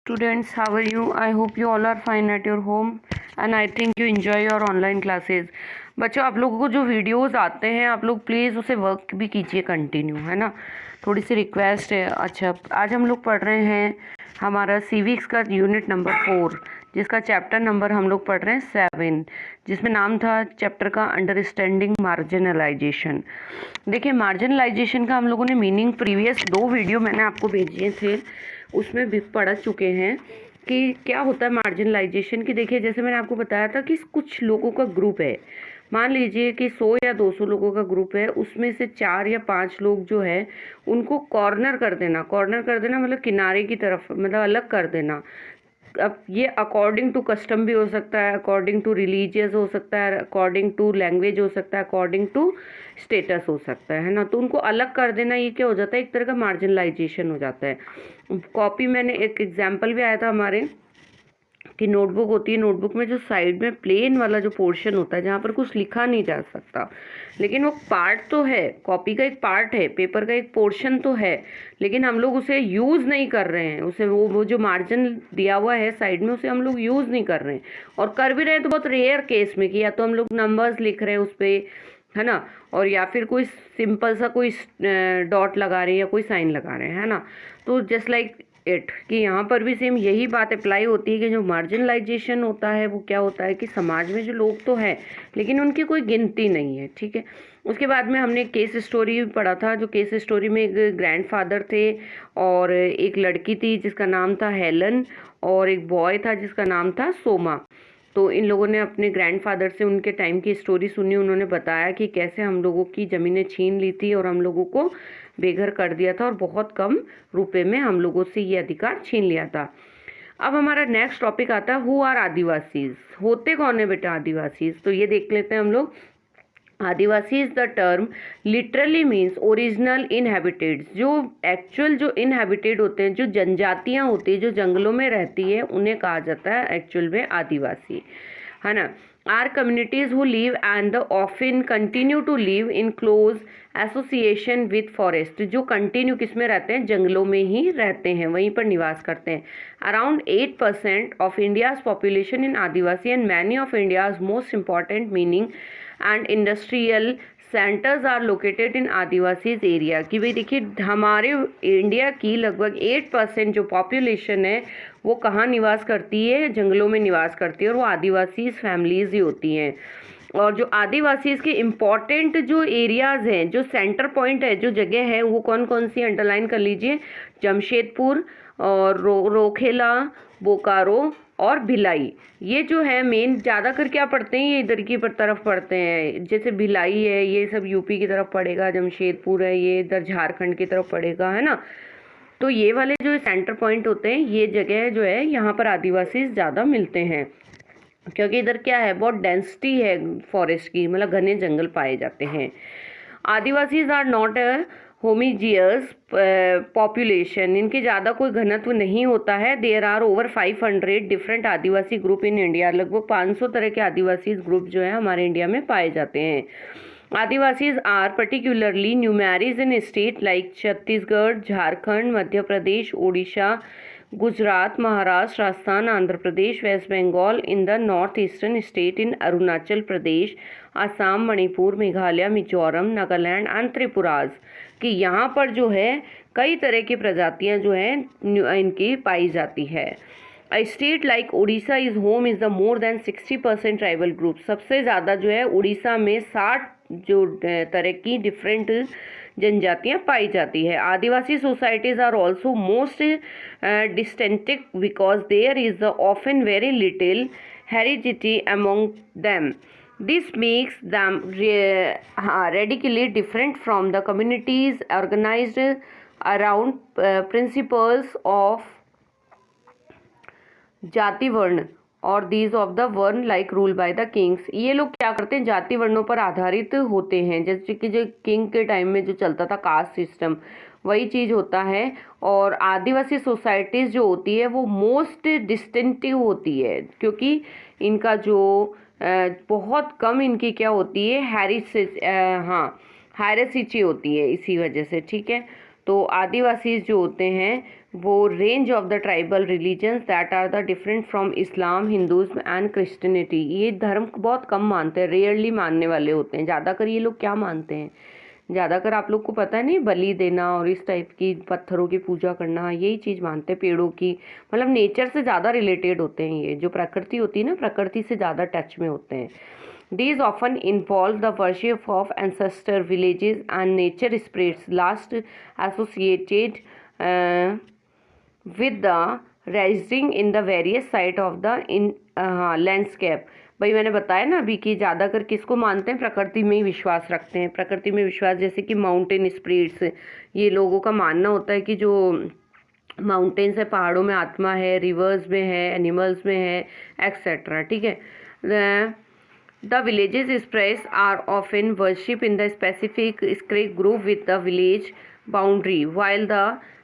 Students, how are you? I hope you all are fine at your home and I think you enjoy your online classes. बच्चों, आप लोगों को जो videos आते हैं आप लोग प्लीज़ उसे वर्क भी कीजिए कंटिन्यू, है ना। थोड़ी सी रिक्वेस्ट है। अच्छा, आज हम लोग पढ़ रहे हैं हमारा सिविक्स का यूनिट नंबर 4, जिसका चैप्टर नंबर हम लोग पढ़ रहे हैं 7, जिसमें नाम था चैप्टर का अंडरस्टैंडिंग मार्जिनलाइजेशन। देखिए, मार्जिनलाइजेशन का हम लोगों ने मीनिंग प्रीवियस 2 वीडियो मैंने आपको भेजे थे, उसमें भी पढ़ चुके हैं कि क्या होता है मार्जिनलाइजेशन की। देखिए, जैसे मैंने आपको बताया था कि कुछ लोगों का ग्रुप है, मान लीजिए कि 100 या 200 लोगों का ग्रुप है, उसमें से 4 या 5 लोग जो है उनको कॉर्नर कर देना। कॉर्नर कर देना मतलब किनारे की तरफ, मतलब अलग कर देना। अब ये अकॉर्डिंग टू कस्टम भी हो सकता है, अकॉर्डिंग टू रिलीजियस हो सकता है, अकॉर्डिंग टू लैंग्वेज हो सकता है, अकॉर्डिंग टू स्टेटस हो सकता है ना। तो उनको अलग कर देना, ये क्या हो जाता है, एक तरह का मार्जिनलाइजेशन हो जाता है। कॉपी, मैंने एक एग्जाम्पल भी आया था हमारे कि नोटबुक होती है, नोटबुक में जो साइड में प्लेन वाला जो पोर्शन होता है जहाँ पर कुछ लिखा नहीं जा सकता, लेकिन वो पार्ट तो है, कॉपी का एक पार्ट है, पेपर का एक पोर्शन तो है, लेकिन हम लोग उसे यूज़ नहीं कर रहे हैं। उसे वो जो मार्जिन दिया हुआ है साइड में, उसे हम लोग यूज़ नहीं कर रहे हैं। और कर भी रहे हैं तो बहुत रेयर केस में कि या तो हम लोग नंबर्स लिख रहे हैं उस पर, है ना, और या फिर कोई सिंपल सा कोई डॉट लगा रहे हैं या कोई साइन लगा रहे हैं, है ना। तो जस्ट लाइक इट कि यहाँ पर भी सेम यही बात अप्लाई होती है कि जो मार्जिनलाइजेशन होता है वो क्या होता है कि समाज में जो लोग तो हैं लेकिन उनकी कोई गिनती नहीं है, ठीक है। उसके बाद में हमने केस स्टोरी भी पढ़ा था, जो केस स्टोरी में एक ग्रैंडफादर थे और एक लड़की थी जिसका नाम था हेलन, और एक बॉय था जिसका नाम था सोमा। तो इन लोगों ने अपने ग्रैंडफादर से उनके टाइम की स्टोरी सुनी। उन्होंने बताया कि कैसे हम लोगों की ज़मीनें छीन ली थी और हम लोगों को बेघर कर दिया था और बहुत कम रुपए में हम लोगों से ये अधिकार छीन लिया था। अब हमारा नेक्स्ट टॉपिक आता है हु आर आदिवासीज। होते कौन है बेटा आदिवासीज, तो ये देख लेते हैं हम लोग। Adivasi is the term literally means original inhabited. जो एक्चुअल जो इनहेबिटेड होते हैं, जो जनजातियां होती है जो जंगलों में रहती है, उन्हें कहा जाता है एक्चुअल में आदिवासी, है ना। Are communities who live and the often continue to live in close association with forest. जो कंटिन्यू किस में रहते हैं, जंगलों में ही रहते हैं, वहीं पर निवास करते हैं। Around 8% of India's population in Adivasi and many of India's most important mining and industrial centres are located in Adivasis area. कि भाई देखिए, हमारे इंडिया की लगभग 8% जो पॉपुलेशन है वो कहाँ निवास करती है, जंगलों में निवास करती है, और वो आदिवासी फैमिलीज ही होती हैं। और जो आदिवासीज के इम्पॉर्टेंट जो एरियाज हैं, जो सेंटर पॉइंट है, जो जगह है, वो कौन कौन सी अंडरलाइन कर लीजिए। जमशेदपुर और रोखेला, बोकारो और भिलाई। ये जो है मेन ज़्यादा कर क्या पढ़ते हैं, ये इधर की तरफ पढ़ते हैं। जैसे भिलाई है ये सब यूपी की तरफ पड़ेगा, जमशेदपुर है ये इधर झारखंड की तरफ पड़ेगा, है ना। तो ये वाले जो सेंटर पॉइंट होते हैं, ये जगह जो है यहाँ पर आदिवासी ज़्यादा मिलते हैं, क्योंकि इधर क्या है, बहुत डेंसिटी है फॉरेस्ट की, मतलब घने जंगल पाए जाते हैं। Adivasis are not homogeneous population. इनके ज़्यादा कोई घनत्व नहीं होता है। There are over 500 different Adivasi group in India. लगभग 500 तरह के आदिवासी ग्रुप जो है हमारे इंडिया में पाए जाते हैं। Adivasis are particularly numerous in state like Chhattisgarh, Jharkhand, Madhya Pradesh, Orissa, Gujarat, Maharashtra, Rajasthan, Andhra Pradesh, West Bengal, in the north eastern state, in Arunachal Pradesh, Assam, Manipur, Meghalaya, Mizoram, Nagaland and Tripuras. कि यहाँ पर जो है कई तरह की प्रजातियाँ जो हैं इनकी पाई जाती है। A state like Orissa is home is the more than 60% tribal group. सबसे ज़्यादा जो है उड़ीसा में 60 जो तरह की डिफरेंट जनजातियाँ पाई जाती है। Adivasi societies are also most distinctive because there is the often very little heredity among them. This makes them radically different from the communities organized around principles of जाति वर्ण और दीज ऑफ द वर्ण like rule by the Kings. ये लोग क्या करते हैं, जाति वर्णों पर आधारित होते हैं, जैसे कि जो किंग के टाइम में जो चलता था कास्ट सिस्टम, वही चीज़ होता है। और आदिवासी सोसाइटीज़ जो होती है वो मोस्ट डिस्टिंक्टिव होती है, क्योंकि इनका जो बहुत कम इनकी क्या होती है, हायरार्ची होती है, इसी वजह से, ठीक है। तो आदिवासी जो होते हैं वो range of the tribal religions that are the different from Islam, Hinduism and Christianity. ये धर्म को बहुत कम मानते हैं, रेयरली मानने वाले होते हैं। ज़्यादातर ये लोग क्या मानते हैं, ज़्यादातर आप लोग को पता है नहीं, बलि देना और इस टाइप की पत्थरों की पूजा करना, यही चीज़ मानते हैं, पेड़ों की, मतलब नेचर से ज़्यादा रिलेटेड होते हैं। ये जो प्रकृति होती है ना, प्रकृति से ज़्यादा टच में होते हैं। These often involve the worship of ancestor villages and nature spirits, last associated with the residing in the various site of the landscape। भाई मैंने बताया ना अभी कि ज़्यादातर किसको मानते हैं, प्रकृति में ही विश्वास रखते हैं। प्रकृति में विश्वास जैसे कि माउंटेन स्पिरिट्स, ये लोगों का मानना होता है कि जो माउंटेन्स है, पहाड़ों में आत्मा है, रिवर्स में है, एनिमल्स में है, एक्सेट्रा। ठीक है। The villages express are often worshipped in the specific sacred group with the village boundary, while the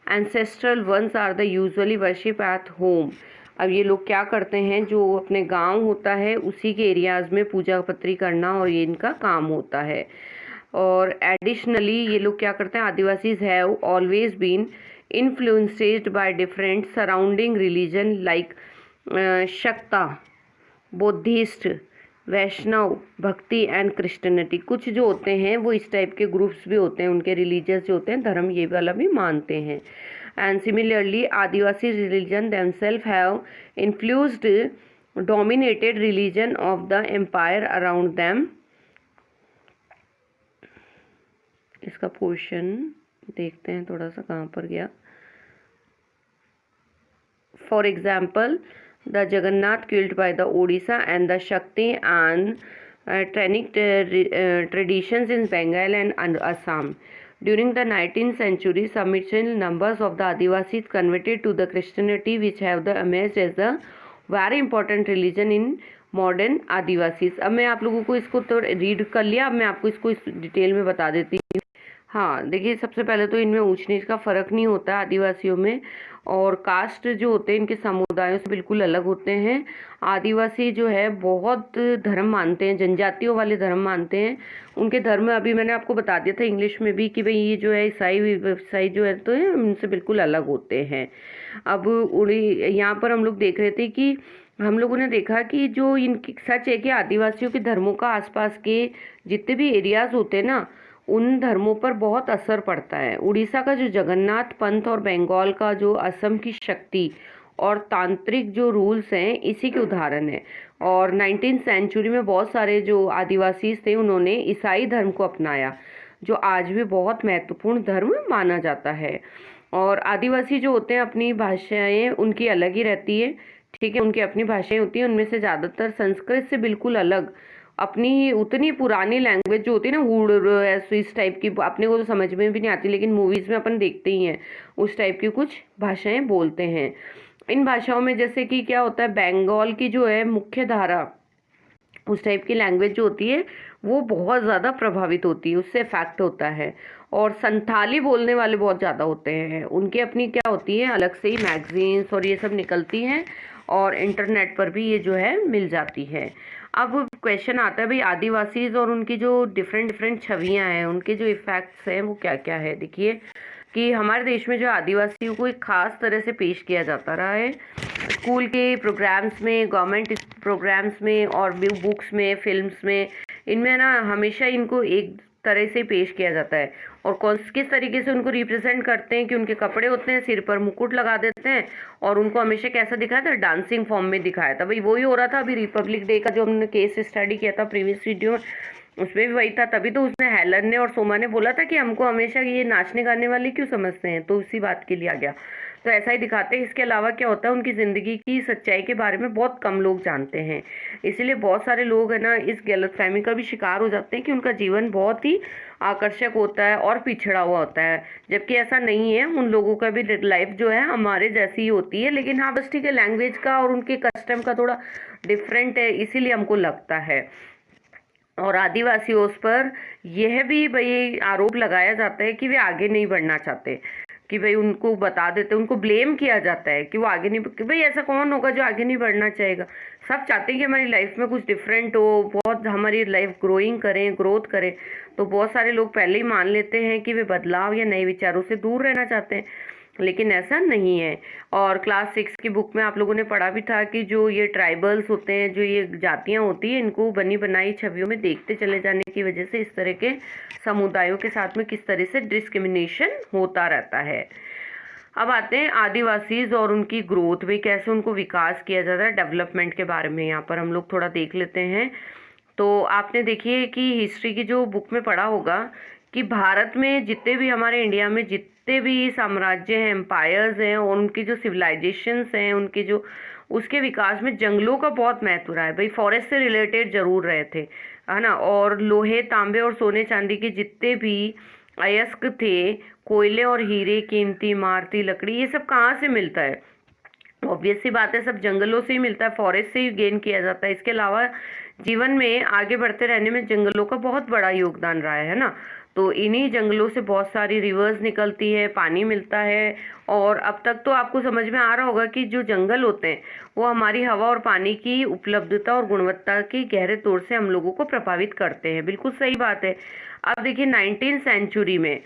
ancestral ones are the usually worshipped at home। अब ये लोग क्या करते हैं, जो अपने गांव होता है उसी के एरियाज़ में पूजा पत्री करना, और ये इनका काम होता है। और एडिशनली ये लोग क्या करते हैं, Adivasis have always been influenced by different surrounding religion like Shakta, Buddhist, Vaishnav, bhakti and Christianity. कुछ जो होते हैं वो इस टाइप के ग्रुप्स भी होते हैं, उनके रिलीजियस जो होते हैं धर्म ये वाला भी मानते हैं। And similarly Adivasi religion themselves have influenced dominated religion of the empire around them. इसका पोर्शन देखते हैं थोड़ा सा कहाँ पर गया। For example the Jagannath cult by the Odisha and the Shakti and Tranic traditions in Bengal and Assam. During the 19th century, substantial numbers of the Adivasis converted to the Christianity, which have the emerged as the very important religion in modern Adivasis. अब मैं आप लोगों को इसको तो read कर लिया, अब मैं आपको इसको इस डिटेल में बता देती हूँ। हाँ देखिए, सबसे पहले तो इनमें ऊंच नीच का फ़र्क नहीं होता आदिवासियों में, और कास्ट जो होते हैं इनके समुदायों से बिल्कुल अलग होते हैं। आदिवासी जो है बहुत धर्म मानते हैं, जनजातियों वाले धर्म मानते हैं। उनके धर्म अभी मैंने आपको बता दिया था इंग्लिश में भी कि भाई ये जो है ईसाई जो है तो है उनसे बिल्कुल अलग होते हैं। अब यहाँ पर हम लोग देख रहे थे कि हम लोगों ने देखा कि जो इनकी सच है कि आदिवासियों के धर्मों का आसपास के जितने भी एरियाज़ होते हैं ना, उन धर्मों पर बहुत असर पड़ता है। उड़ीसा का जो जगन्नाथ पंथ और बंगाल का जो असम की शक्ति और तांत्रिक जो रूल्स हैं इसी के उदाहरण है। और 19वीं सेंचुरी में बहुत सारे जो आदिवासी थे उन्होंने ईसाई धर्म को अपनाया, जो आज भी बहुत महत्वपूर्ण धर्म माना जाता है। और आदिवासी जो होते हैं अपनी भाषाएं उनकी अलग ही रहती है, ठीक है, उनकी अपनी भाषाएं होती हैं, उनमें से ज़्यादातर संस्कृत से बिल्कुल अलग अपनी उतनी पुरानी लैंग्वेज जो होती है ना, हुड़ ऐसे इस टाइप की, अपने को तो समझ में भी नहीं आती लेकिन मूवीज़ में अपन देखते ही हैं, उस टाइप की कुछ भाषाएं बोलते हैं। इन भाषाओं में जैसे कि क्या होता है, बंगाल की जो है मुख्य धारा, उस टाइप की लैंग्वेज जो होती है वो बहुत ज़्यादा प्रभावित होती है, उससे इफेक्ट होता है। और संथाली बोलने वाले बहुत ज़्यादा होते हैं, उनकी अपनी क्या होती है अलग से ही मैगजीन्स और ये सब निकलती हैं, और इंटरनेट पर भी ये जो है मिल जाती है। अब क्वेश्चन आता है भाई आदिवासीज और उनकी जो डिफरेंट छवियां हैं, उनके जो इफ़ेक्ट्स हैं वो क्या क्या है। देखिए कि हमारे देश में जो आदिवासियों को एक ख़ास तरह से पेश किया जाता रहा है, स्कूल के प्रोग्राम्स में, गवर्नमेंट प्रोग्राम्स में और बुक्स में, फिल्म्स में, इनमें ना हमेशा इनको एक तरह से पेश किया जाता है। और किस तरीके से उनको रिप्रेजेंट करते हैं कि उनके कपड़े होते हैं, सिर पर मुकुट लगा देते हैं, और उनको हमेशा कैसा दिखाया था, डांसिंग फॉर्म में दिखाया था। भाई वही हो रहा था अभी रिपब्लिक डे का जो हमने केस स्टडी किया था प्रीवियस वीडियो में, उसमें भी वही था। तभी तो उसमें हेलन ने और सोमा ने बोला था कि हमको हमेशा ये नाचने गाने वाले क्यों समझते हैं, तो उसी बात के लिए आ गया। तो ऐसा ही दिखाते हैं। इसके अलावा क्या होता है, उनकी ज़िंदगी की सच्चाई के बारे में बहुत कम लोग जानते हैं, इसीलिए बहुत सारे लोग है ना इस गलतफहमी का भी शिकार हो जाते हैं कि उनका जीवन बहुत ही आकर्षक होता है और पिछड़ा हुआ होता है, जबकि ऐसा नहीं है। उन लोगों का भी लाइफ जो है हमारे जैसी ही होती है, लेकिन हाँ बस ठीक है, लैंग्वेज का और उनके कस्टम का थोड़ा डिफरेंट है, इसीलिए हमको लगता है। और आदिवासियों पर यह भी भाई आरोप लगाया जाता है कि वे आगे नहीं बढ़ना चाहते, कि भाई उनको बता देते, उनको ब्लेम किया जाता है कि वो आगे नहीं, कि भाई ऐसा कौन होगा जो आगे नहीं बढ़ना चाहेगा। सब चाहते हैं कि हमारी लाइफ में कुछ डिफरेंट हो, बहुत हमारी लाइफ ग्रोइंग करें, ग्रोथ करें। तो बहुत सारे लोग पहले ही मान लेते हैं कि वे बदलाव या नए विचारों से दूर रहना चाहते हैं, लेकिन ऐसा नहीं है। और क्लास 6 की बुक में आप लोगों ने पढ़ा भी था कि जो ये ट्राइबल्स होते हैं, जो ये जातियां होती हैं, इनको बनी बनाई छवियों में देखते चले जाने की वजह से इस तरह के समुदायों के साथ में किस तरह से डिस्क्रिमिनेशन होता रहता है। अब आते हैं आदिवासीज और उनकी ग्रोथ में, कैसे उनको विकास किया जाता है, डेवलपमेंट के बारे में यहाँ पर हम लोग थोड़ा देख लेते हैं। तो आपने देखिए कि हिस्ट्री की जो बुक में पढ़ा होगा कि भारत में जितने भी, हमारे इंडिया में जितने भी साम्राज्य हैं, एम्पायर्स हैं, और उनकी जो सिविलाइजेशंस हैं, उनके जो उसके विकास में जंगलों का बहुत महत्व रहा है। भाई फॉरेस्ट से रिलेटेड जरूर रहे थे, है ना। और लोहे, तांबे और सोने चांदी के जितने भी अयस्क थे, कोयले और हीरे, कीमती इमारती लकड़ी, ये सब कहाँ से मिलता है? ऑब्वियस सी बात है, सब जंगलों से ही मिलता है, फॉरेस्ट से ही गेन किया जाता है। इसके अलावा जीवन में आगे बढ़ते रहने में जंगलों का बहुत बड़ा योगदान रहा है ना। तो इन्हीं जंगलों से बहुत सारी रिवर्स निकलती है, पानी मिलता है। और अब तक तो आपको समझ में आ रहा होगा कि जो जंगल होते हैं वो हमारी हवा और पानी की उपलब्धता और गुणवत्ता की गहरे तौर से हम लोगों को प्रभावित करते हैं। बिल्कुल सही बात है। अब देखिए 19वीं सेंचुरी में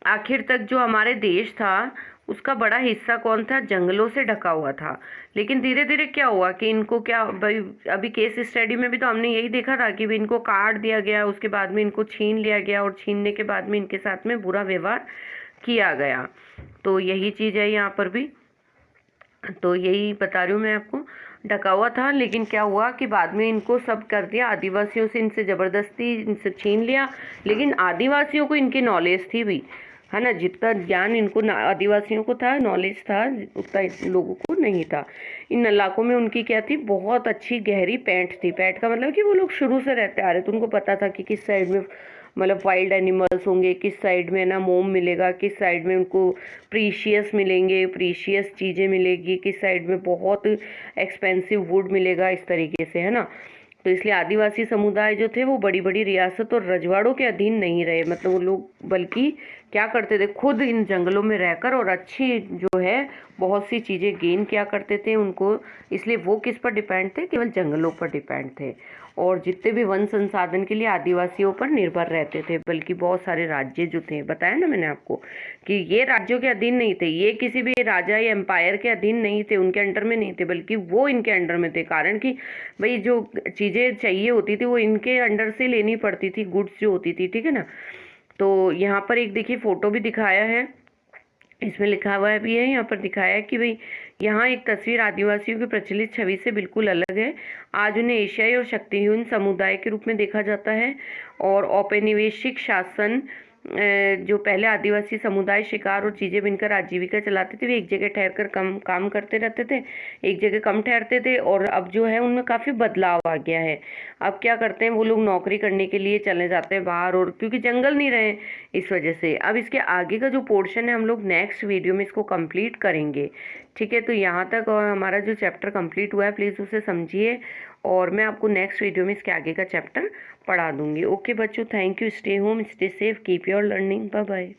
आखिर तक जो हमारे देश था उसका बड़ा हिस्सा कौन था? जंगलों से ढका हुआ था। लेकिन धीरे धीरे क्या हुआ कि इनको क्या, भाई अभी केस स्टडी में भी तो हमने यही देखा था कि भी इनको काट दिया गया, उसके बाद में इनको छीन लिया गया, और छीनने के बाद में इनके साथ में बुरा व्यवहार किया गया। तो यही चीज़ है यहाँ पर भी। तो यही बता रही हूँ मैं आपको, ढका हुआ था। लेकिन क्या हुआ कि बाद में इनको सब कर दिया, आदिवासियों से इनसे ज़बरदस्ती इनसे छीन लिया। लेकिन आदिवासियों को इनकी नॉलेज थी भी, है ना। जितना ज्ञान इनको आदिवासियों को था, नॉलेज था, उतना इन लोगों को नहीं था। इन इलाकों में उनकी क्या थी? बहुत अच्छी गहरी पैंठ थी। पैंठ का मतलब कि वो लोग शुरू से रहते आ रहे थे, उनको पता था कि किस साइड में मतलब वाइल्ड एनिमल्स होंगे, किस साइड में ना मोम मिलेगा, किस साइड में उनको प्रीशियस मिलेंगे, प्रीशियस चीज़ें मिलेगी, किस साइड में बहुत एक्सपेंसिव वुड मिलेगा, इस तरीके से, है ना। तो इसलिए आदिवासी समुदाय जो थे वो बड़ी बड़ी रियासत और रजवाड़ों के अधीन नहीं रहे। मतलब वो लोग बल्कि क्या करते थे, खुद इन जंगलों में रहकर और अच्छी जो है बहुत सी चीज़ें गेन किया करते थे उनको। इसलिए वो किस पर डिपेंड थे? केवल जंगलों पर डिपेंड थे। और जितने भी वन संसाधन के लिए आदिवासियों पर निर्भर रहते थे। बल्कि बहुत सारे राज्य जो थे, बताया ना मैंने आपको कि ये राज्यों के अधीन नहीं थे, ये किसी भी राजा या एम्पायर के अधीन नहीं थे, उनके अंडर में नहीं थे, बल्कि वो इनके अंडर में थे। कारण कि भाई जो चीज़ें चाहिए होती थी वो इनके अंडर से लेनी पड़ती थी, गुड्स जो होती थी, ठीक है ना। तो यहाँ पर एक देखिए फोटो भी दिखाया है, इसमें लिखा हुआ है भी है, यहाँ पर दिखाया है कि भाई यहाँ एक तस्वीर आदिवासियों की प्रचलित छवि से बिल्कुल अलग है। आज उन्हें एशियाई और शक्तिहीन समुदाय के रूप में देखा जाता है। और औपनिवेशिक शासन, जो पहले आदिवासी समुदाय शिकार और चीज़ें बिनकर आजीविका चलाते थे, वे एक जगह ठहर कर कम काम करते रहते थे, एक जगह कम ठहरते थे। और अब जो है उनमें काफ़ी बदलाव आ गया है। अब क्या करते हैं वो लोग? नौकरी करने के लिए चले जाते हैं बाहर, और क्योंकि जंगल नहीं रहे इस वजह से। अब इसके आगे का जो पोर्शन है हम लोग नेक्स्ट वीडियो में इसको कंप्लीट करेंगे, ठीक है। तो यहाँ तक और हमारा जो चैप्टर कंप्लीट हुआ है, प्लीज़ उसे समझिए, और मैं आपको नेक्स्ट वीडियो में इसके आगे का चैप्टर पढ़ा दूंगी। ओके बच्चों, thank you. Stay home, stay safe, keep your learning. Bye bye.